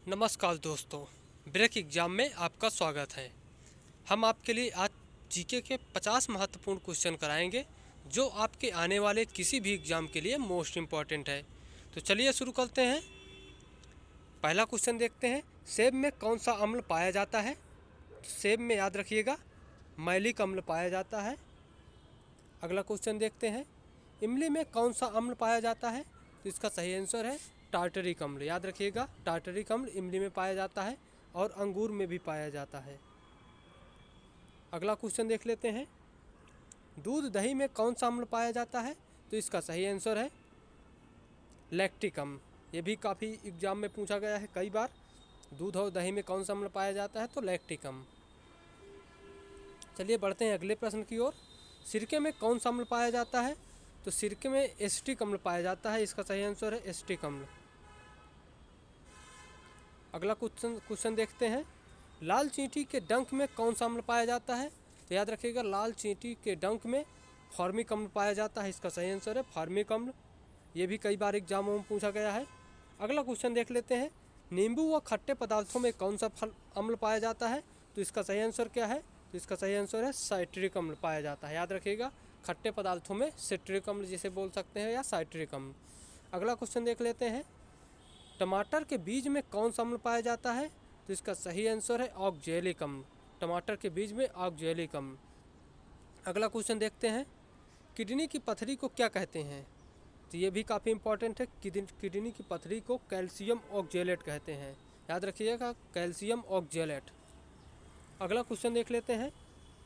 नमस्कार दोस्तों, break exam में आपका स्वागत है। हम आपके लिए आज जीके के 50 महत्वपूर्ण क्वेश्चन कराएंगे जो आपके आने वाले किसी भी एग्जाम के लिए मोस्ट इम्पॉर्टेंट है। तो चलिए शुरू करते हैं। पहला क्वेश्चन देखते हैं, सेब में कौन सा अम्ल पाया जाता है? सेब में याद रखिएगा मैलिक अम्ल पाया जाता है। अगला क्वेश्चन देखते हैं, इमली में कौन सा अम्ल पाया जाता है? तो इसका सही आंसर है टार्टरिक अम्ल। याद रखिएगा टार्टरिक अम्ल इमली में पाया जाता है और अंगूर में भी पाया जाता है। अगला क्वेश्चन देख लेते हैं, दूध दही में कौन सा अम्ल पाया जाता है? तो इसका सही आंसर है लैक्टिक अम्ल। ये भी काफ़ी एग्जाम में पूछा गया है कई बार। दूध और दही में कौन सा अम्ल पाया जाता है? तो लैक्टिक अम्ल। चलिए बढ़ते हैं अगले प्रश्न की ओर। सिरके में कौन सा अम्ल पाया जाता है? तो सिरके में एसिटिक अम्ल पाया जाता है। इसका सही आंसर है एसिटिक अम्ल। अगला क्वेश्चन देखते हैं, लाल चींटी के डंक में कौन सा अम्ल पाया जाता है? तो याद रखिएगा लाल चींटी के डंक में फॉर्मिक अम्ल पाया जाता है। इसका सही आंसर है फॉर्मिक अम्ल। ये भी कई बार एग्जामों में पूछा गया है। अगला क्वेश्चन देख लेते हैं, नींबू व खट्टे पदार्थों में कौन सा अम्ल पाया जाता है? तो इसका सही आंसर क्या है? तो इसका सही आंसर है साइट्रिक अम्ल पाया जाता है। याद रखिएगा खट्टे पदार्थों में सिट्रिक अम्ल जिसे बोल सकते हैं या साइट्रिक अम्ल। अगला क्वेश्चन देख लेते हैं, टमाटर के बीज में कौन सा अम्ल पाया जाता है? तो इसका सही आंसर है ऑक्जेलिक अम्ल। टमाटर के बीज में ऑक्जेलिक अम्ल। अगला क्वेश्चन देखते हैं, किडनी की पथरी को क्या कहते हैं? तो ये भी काफ़ी इंपॉर्टेंट है। किडनी की पथरी को कैल्शियम ऑक्जेलेट कहते हैं। याद रखिएगा कैल्शियम ऑक्जेलेट। अगला क्वेश्चन देख लेते हैं,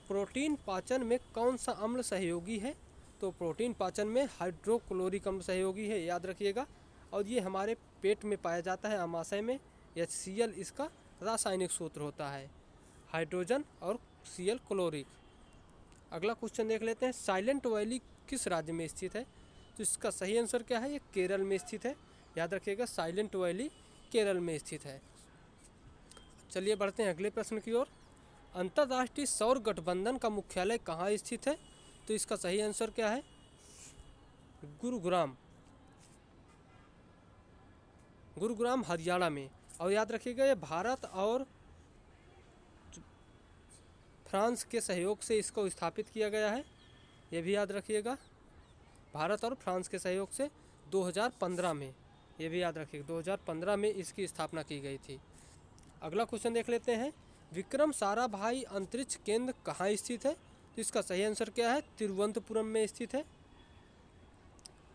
प्रोटीन पाचन में कौन सा अम्ल सहयोगी है? तो प्रोटीन पाचन में हाइड्रोक्लोरिक अम्ल सहयोगी है। याद रखिएगा, और ये हमारे पेट में पाया जाता है आमाशय में। HCl इसका रासायनिक सूत्र होता है, हाइड्रोजन और Cl क्लोरिक। अगला क्वेश्चन देख लेते हैं, साइलेंट वैली किस राज्य में स्थित है? तो इसका सही आंसर क्या है? ये केरल में स्थित है। याद रखिएगा साइलेंट वैली केरल में स्थित है। चलिए बढ़ते हैं अगले प्रश्न की ओर। अंतर्राष्ट्रीय सौर गठबंधन का मुख्यालय कहाँ स्थित है? तो इसका सही आंसर क्या है? गुरुग्राम हरियाणा में। और याद रखिएगा ये भारत और फ्रांस के सहयोग से इसको स्थापित किया गया है। ये भी याद रखिएगा भारत और फ्रांस के सहयोग से 2015 में। ये भी याद रखिएगा 2015 में इसकी स्थापना की गई थी। अगला क्वेश्चन देख लेते हैं, विक्रम साराभाई अंतरिक्ष केंद्र कहाँ स्थित है? तो इसका सही आंसर क्या है? तिरुवनंतपुरम में स्थित है।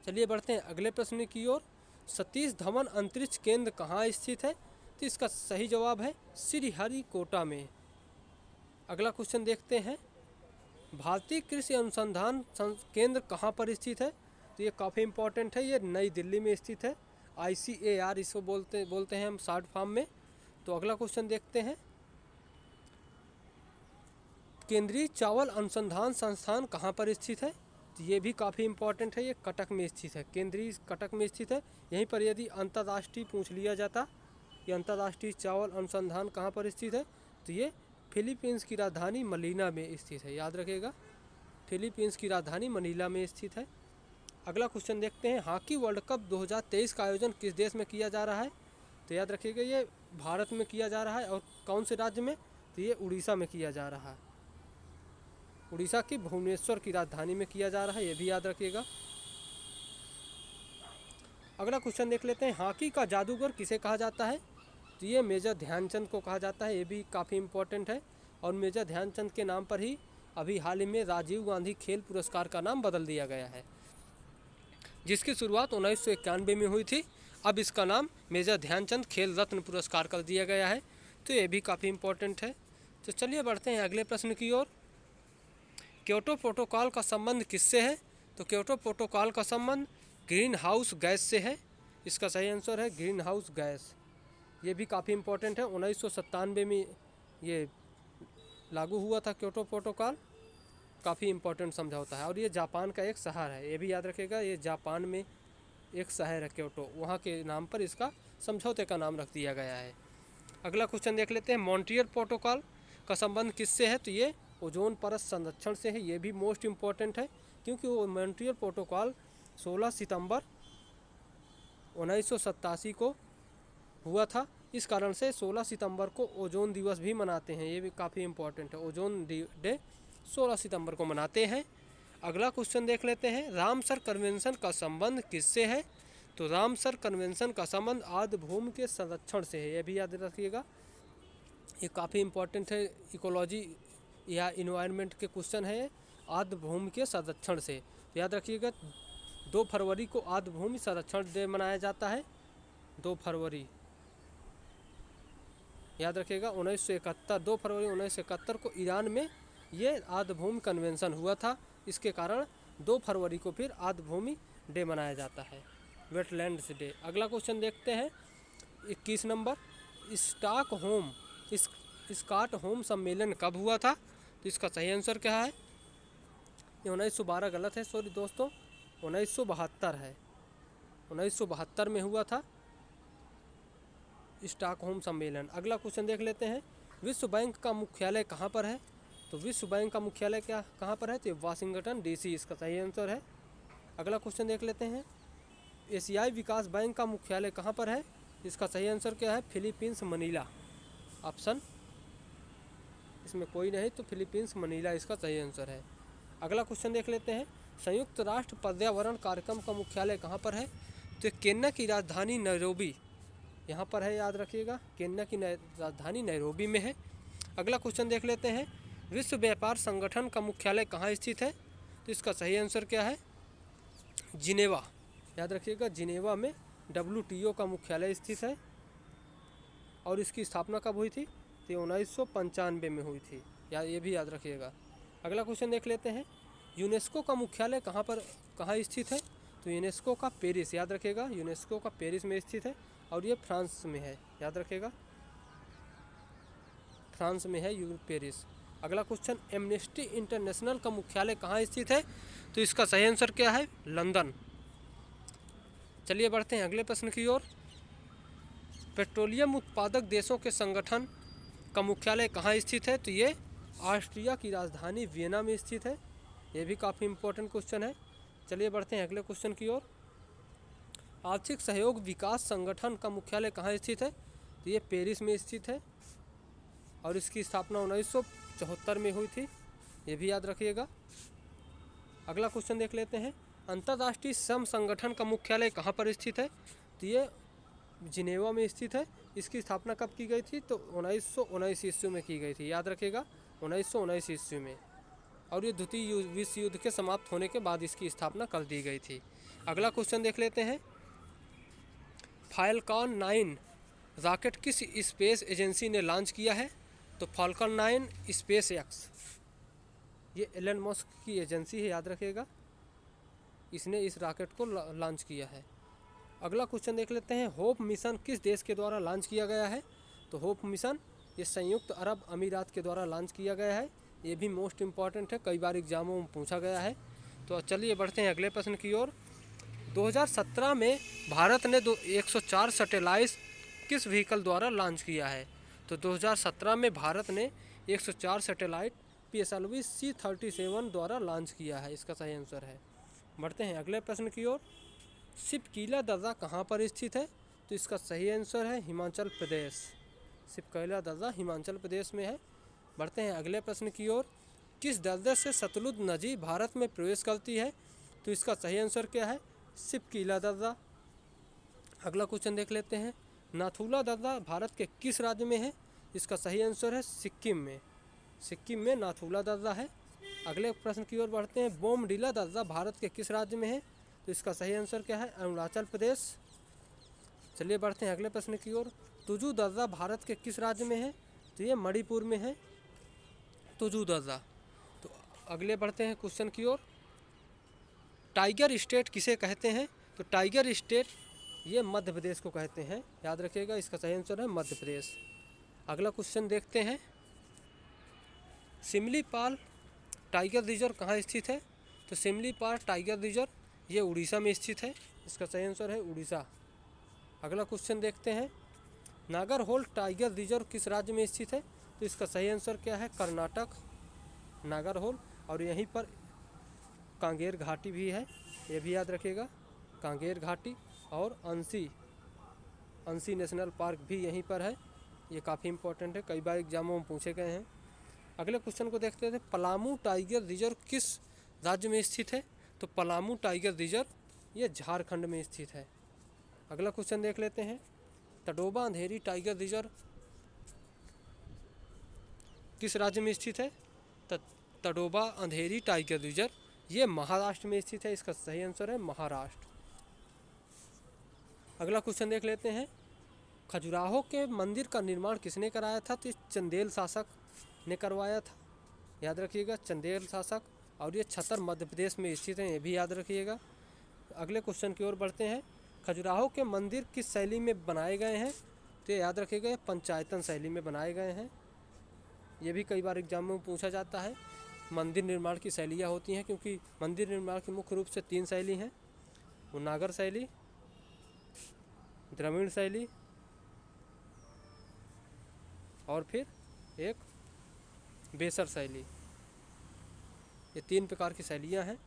चलिए बढ़ते हैं अगले प्रश्न की ओर। सतीश धवन अंतरिक्ष केंद्र कहाँ स्थित है? तो इसका सही जवाब है श्रीहरिकोटा में। अगला क्वेश्चन देखते हैं, भारतीय कृषि अनुसंधान केंद्र कहाँ पर स्थित है? तो ये काफ़ी इंपॉर्टेंट है। ये नई दिल्ली में स्थित है। ICAR इसको बोलते हैं हम शॉर्ट फॉर्म में। तो अगला क्वेश्चन देखते हैं, केंद्रीय चावल अनुसंधान संस्थान कहाँ पर स्थित है? तो ये भी काफ़ी इंपॉर्टेंट है। ये कटक में स्थित है, केंद्रीय कटक में स्थित है। यहीं पर यदि अंतर्राष्ट्रीय पूछ लिया जाता कि अंतर्राष्ट्रीय चावल अनुसंधान कहाँ पर स्थित है, तो ये फिलीपींस की राजधानी मनीला में स्थित है। याद रखिएगा फिलीपींस की राजधानी मनीला में स्थित है। अगला क्वेश्चन देखते हैं, हॉकी वर्ल्ड कप 2023 का आयोजन किस देश में किया जा रहा है? तो याद रखिएगा ये भारत में किया जा रहा है। और कौन से राज्य में? तो ये उड़ीसा में किया जा रहा है। उड़ीसा की भुवनेश्वर की राजधानी में किया जा रहा है। ये भी याद रखिएगा। अगला क्वेश्चन देख लेते हैं, हॉकी का जादूगर किसे कहा जाता है? तो ये मेजर ध्यानचंद को कहा जाता है। ये भी काफ़ी इंपॉर्टेंट है। और मेजर ध्यानचंद के नाम पर ही अभी हाल ही में राजीव गांधी खेल पुरस्कार का नाम बदल दिया गया है, जिसकी शुरुआत 1991 में हुई थी। अब इसका नाम मेजर ध्यानचंद खेल रत्न पुरस्कार कर दिया गया है। तो ये भी काफ़ी इंपॉर्टेंट है। तो चलिए बढ़ते हैं अगले प्रश्न की ओर। क्योटो प्रोटोकॉल का संबंध किससे है? तो क्योटो प्रोटोकॉल का संबंध ग्रीन हाउस गैस से है। इसका सही आंसर है ग्रीन हाउस गैस। ये भी काफ़ी इंपॉर्टेंट है। 1997 में ये लागू हुआ था क्योटो प्रोटोकॉल। काफ़ी इंपॉर्टेंट समझौता है। और ये जापान का एक शहर है। ये भी याद रखिएगा ये जापान में एक शहर है क्योटो, वहाँ के नाम पर इसका समझौते का नाम रख दिया गया है। अगला क्वेश्चन देख लेते हैं, मॉन्ट्रियल प्रोटोकॉल का संबंध किससे है? तो ये ओजोन परत संरक्षण से है। ये भी मोस्ट इम्पॉर्टेंट है, क्योंकि वो मॉन्ट्रियल प्रोटोकॉल 16 सितंबर 1987 को हुआ था। इस कारण से 16 सितंबर को ओजोन दिवस भी मनाते हैं, ये भी काफ़ी इम्पोर्टेंट है। ओजोन डे 16 सितंबर को मनाते हैं। अगला क्वेश्चन देख लेते हैं, रामसर कन्वेंशन का संबंध किससे है? तो रामसर कन्वेंशन का संबंध आर्द्र भूमि के संरक्षण से है, यह भी याद रखिएगा, ये काफ़ी इम्पोर्टेंट है। इकोलॉजी या इन्वायरमेंट के क्वेश्चन है, आर्द्र भूमि के संरक्षण से याद रखिएगा। 2 फरवरी को आर्द्र भूमि संरक्षण डे मनाया जाता है, 2 फरवरी याद रखिएगा। 1971 2 फरवरी 1971 को ईरान में ये आर्द्र भूमि कन्वेंशन हुआ था, इसके कारण 2 फरवरी को फिर आर्द्र भूमि डे मनाया जाता है, वेटलैंड्स डे। अगला क्वेश्चन देखते हैं 21 नंबर, स्टॉकहोम सम्मेलन कब हुआ था? तो इसका सही आंसर क्या है? ये 1912 गलत है, सॉरी दोस्तों, 1972 है, 1972 में हुआ था स्टॉकहोम सम्मेलन। अगला क्वेश्चन देख लेते हैं, विश्व बैंक का मुख्यालय कहाँ पर है? तो विश्व बैंक का मुख्यालय कहाँ पर है? तो वाशिंगटन डीसी इसका सही आंसर है। अगला क्वेश्चन देख लेते हैं, एशियाई विकास बैंक का मुख्यालय कहाँ पर है? इसका सही आंसर क्या है? फिलीपींस मनीला, ऑप्शन इसमें कोई नहीं, तो फिलीपींस मनीला इसका सही आंसर है। अगला क्वेश्चन देख लेते हैं, संयुक्त राष्ट्र पर्यावरण कार्यक्रम का मुख्यालय कहाँ पर है? तो केन्या की राजधानी नैरोबी यहाँ पर है, याद रखिएगा, केन्या की राजधानी नैरोबी में है। अगला क्वेश्चन देख लेते हैं, विश्व व्यापार संगठन का मुख्यालय कहाँ स्थित है? तो इसका सही आंसर क्या है? जिनेवा, याद रखिएगा, जिनेवा में WTO का मुख्यालय स्थित है। और इसकी स्थापना कब हुई थी? तो 1995 में हुई थी, ये भी याद रखिएगा। अगला क्वेश्चन देख लेते हैं, यूनेस्को का मुख्यालय कहाँ स्थित है? तो यूनेस्को का पेरिस, याद रखिएगा, यूनेस्को का पेरिस में स्थित है और ये फ्रांस में है, याद रखिएगा, फ्रांस में है पेरिस। अगला क्वेश्चन, एमनेस्टी इंटरनेशनल का मुख्यालय कहाँ स्थित है? तो इसका सही आंसर क्या है? लंदन। चलिए बढ़ते हैं अगले प्रश्न की ओर, पेट्रोलियम उत्पादक देशों के संगठन का मुख्यालय कहाँ स्थित है? तो ये ऑस्ट्रिया की राजधानी वियना में स्थित है, ये भी काफ़ी इम्पोर्टेंट क्वेश्चन है। चलिए बढ़ते हैं अगले क्वेश्चन की ओर, आर्थिक सहयोग विकास संगठन का मुख्यालय कहाँ स्थित है? तो ये पेरिस में स्थित है और इसकी स्थापना 1974 में हुई थी, ये भी याद रखिएगा। अगला क्वेश्चन देख लेते हैं, अंतर्राष्ट्रीय श्रम संगठन का मुख्यालय कहाँ पर स्थित है? तो ये जिनेवा में स्थित है, इसकी स्थापना कब की गई थी? तो 1919 ईस्वी में की गई थी, याद रखिएगा, 1919 ईस्वी में, और ये द्वितीय विश्व युद्ध के समाप्त होने के बाद इसकी स्थापना कर दी गई थी। अगला क्वेश्चन देख लेते हैं, फाल्कन 9 रॉकेट किस स्पेस एजेंसी ने लॉन्च किया है? तो फाल्कन 9 स्पेस एक्स, ये एलन मस्क की एजेंसी है, याद रखिएगा, इसने इस रॉकेट को लॉन्च किया है। अगला क्वेश्चन देख लेते हैं, होप मिशन किस देश के द्वारा लॉन्च किया गया है? तो होप मिशन ये संयुक्त अरब अमीरात के द्वारा लॉन्च किया गया है, ये भी मोस्ट इम्पॉर्टेंट है, कई बार एग्जामों में पूछा गया है। तो चलिए बढ़ते हैं अगले प्रश्न की ओर, 2017 में भारत ने 104 सैटेलाइट किस व्हीकल द्वारा लॉन्च किया है? तो 2017 में भारत ने 104 सैटेलाइट PSLV C-37 द्वारा लॉन्च किया है, इसका सही आंसर है। बढ़ते हैं अगले प्रश्न की ओर, सिपकीला दर्रा कहाँ पर स्थित है? तो इसका सही आंसर है हिमाचल प्रदेश, सिपकीला दर्रा हिमाचल प्रदेश में है। बढ़ते हैं अगले प्रश्न की ओर, किस दर्रे से सतलुज नदी भारत में प्रवेश करती है? तो इसका सही आंसर क्या है? सिपकीला दर्रा। अगला क्वेश्चन देख लेते हैं, नाथुला दर्रा भारत के किस राज्य में है? इसका सही आंसर है सिक्किम में, सिक्किम में नाथुला दर्रा है। अगले प्रश्न की ओर बढ़ते हैं, बोमडिला दर्रा भारत के किस राज्य में है? तो इसका सही आंसर क्या है? अरुणाचल प्रदेश। चलिए बढ़ते हैं अगले प्रश्न की ओर, तुजू दर्रा भारत के किस राज्य में है? तो ये मणिपुर में है तुजू दर्रा। तो अगले बढ़ते हैं क्वेश्चन की ओर, टाइगर स्टेट किसे कहते हैं? तो टाइगर स्टेट ये मध्य प्रदेश को कहते हैं, याद रखिएगा, इसका सही आंसर है मध्य प्रदेश। अगला क्वेश्चन देखते हैं, सिमलीपाल टाइगर रिजर्व कहाँ स्थित है? तो सिमलीपाल टाइगर रिजर्व ये उड़ीसा में स्थित है, इसका सही आंसर है उड़ीसा। अगला क्वेश्चन देखते हैं, नागरहोल टाइगर रिजर्व किस राज्य में स्थित है? तो इसका सही आंसर क्या है? कर्नाटक, नागरहोल, और यहीं पर कांगेर घाटी भी है, ये भी याद रखिएगा, कांगेर घाटी और अंसी अंशी नेशनल पार्क भी यहीं पर है। ये काफ़ी इंपॉर्टेंट है, कई बार एग्जामों में पूछे गए हैं। अगले क्वेश्चन को देखते थे, पलामू टाइगर रिजर्व किस राज्य में स्थित है? तो पलामू टाइगर रिजर्व ये झारखंड में स्थित है। अगला क्वेश्चन देख लेते हैं, तडोबा अंधेरी टाइगर रिजर्व किस राज्य में स्थित है? तडोबा अंधेरी टाइगर रिजर्व ये महाराष्ट्र में स्थित है। इसका सही आंसर है महाराष्ट्र। अगला क्वेश्चन देख लेते हैं, खजुराहो के मंदिर का निर्माण किसने कराया था? तो चंदेल शासक ने करवाया था, याद रखिएगा, चंदेल शासक। और ये छतर मध्य प्रदेश में स्थित है, ये भी याद रखिएगा। अगले क्वेश्चन की ओर बढ़ते हैं, खजुराहो के मंदिर किस शैली में बनाए गए हैं? तो याद रखिएगा, ये पंचायतन शैली में बनाए गए हैं। ये भी कई बार एग्जाम में पूछा जाता है। मंदिर निर्माण की शैलियाँ होती हैं, क्योंकि मंदिर निर्माण की मुख्य रूप से 3 शैली हैं, वो नागर शैली, द्रविड़ शैली और फिर एक बेसर शैली। ये 3 प्रकार की शैलियाँ हैं।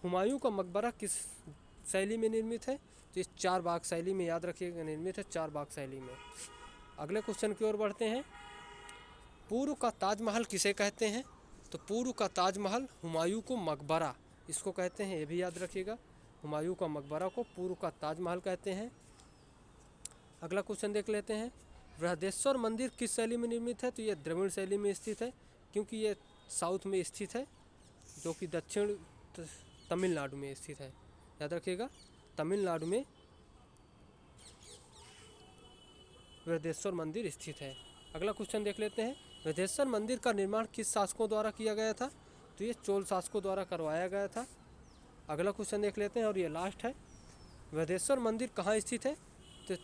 हुमायूं का मकबरा किस शैली में निर्मित है? तो इस 4 बाग शैली में, याद रखिएगा, निर्मित है 4 बाग शैली में। अगले क्वेश्चन की ओर बढ़ते हैं, पूर्व का ताजमहल किसे कहते हैं? तो पूर्व का ताजमहल हुमायूं को मकबरा इसको कहते हैं, ये भी याद रखिएगा, हुमायूं का मकबरा को पूर्व का ताजमहल कहते हैं। अगला क्वेश्चन देख लेते हैं, बृहदेश्वर मंदिर किस शैली में निर्मित है? तो ये द्रविड़ शैली में स्थित है, क्योंकि ये साउथ में स्थित है, जो कि दक्षिण तमिलनाडु में स्थित है। याद रखिएगा, तमिलनाडु में बृहदेश्वर मंदिर स्थित है। अगला क्वेश्चन देख लेते हैं, बृहदेश्वर मंदिर का निर्माण किस शासकों द्वारा किया गया था? तो ये चोल शासकों द्वारा करवाया गया था। अगला क्वेश्चन देख लेते हैं और ये लास्ट है, बृहदेश्वर मंदिर कहाँ स्थित है? तो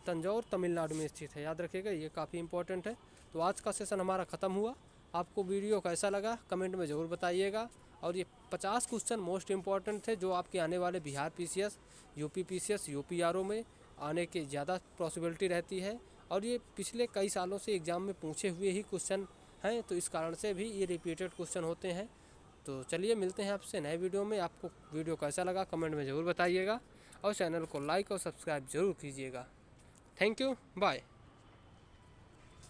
तंजौर तमिलनाडु में स्थित है। याद रखिएगा, ये काफ़ी इंपॉर्टेंट है। तो आज का सेशन हमारा ख़त्म हुआ। आपको वीडियो कैसा लगा कमेंट में ज़रूर बताइएगा। और ये 50 क्वेश्चन मोस्ट इंपॉर्टेंट थे, जो आपके आने वाले Bihar PCS, UP PCS, UP RO में आने की ज़्यादा पॉसिबिलिटी रहती है। और ये पिछले कई सालों से एग्ज़ाम में पूछे हुए ही क्वेश्चन हैं, तो इस कारण से भी ये रिपीटेड क्वेश्चन होते हैं। तो चलिए मिलते हैं आपसे नए वीडियो में। आपको वीडियो कैसा लगा कमेंट में ज़रूर बताइएगा और चैनल को लाइक और सब्सक्राइब ज़रूर कीजिएगा। Thank you, bye.